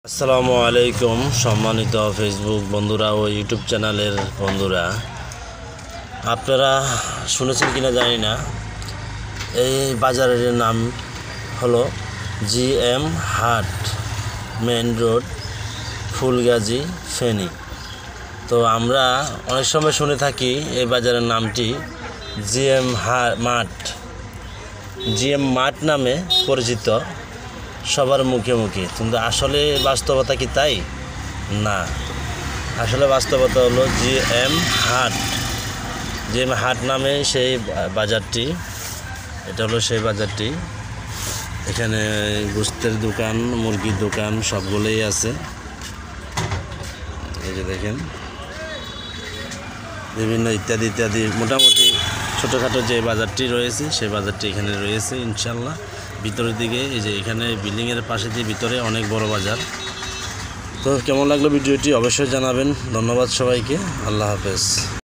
আসসালামু আলাইকুম সম্মানিত ফেসবুক বন্ধুরা ও ইউটিউব চ্যানেলের বন্ধুরা, আপনারা শুনেছেন কিনা জানি না, এই বাজারের নাম হলো জিএম হাট, মেন রোড, ফুলগাজী, ফেনী। তো আমরা অনেক সময় শুনে থাকি এই বাজারের নামটি জিএম মাঠ নামে পরিচিত সবার মুখে মুখে, কিন্তু আসলে বাস্তবতা কি তাই? না, আসলে বাস্তবতা হলো জিএম হাট নামে সেই বাজারটি। এটা হলো সেই বাজারটি। এখানে গোশতের দোকান, মুরগির দোকান সবগুলোই আছে। এই যে দেখেন, বিভিন্ন ইত্যাদি মোটামুটি ছোটোখাটো যে বাজারটি রয়েছে সেই বাজারটি এখানে রয়েছে ইনশাল্লাহ। ভিতরের দিকে এই যে এখানে বিল্ডিংয়ের পাশে দিয়ে ভিতরে অনেক বড় বাজার। তো কেমন লাগলো ভিডিওটি অবশ্যই জানাবেন। ধন্যবাদ সবাইকে। আল্লাহ হাফেজ।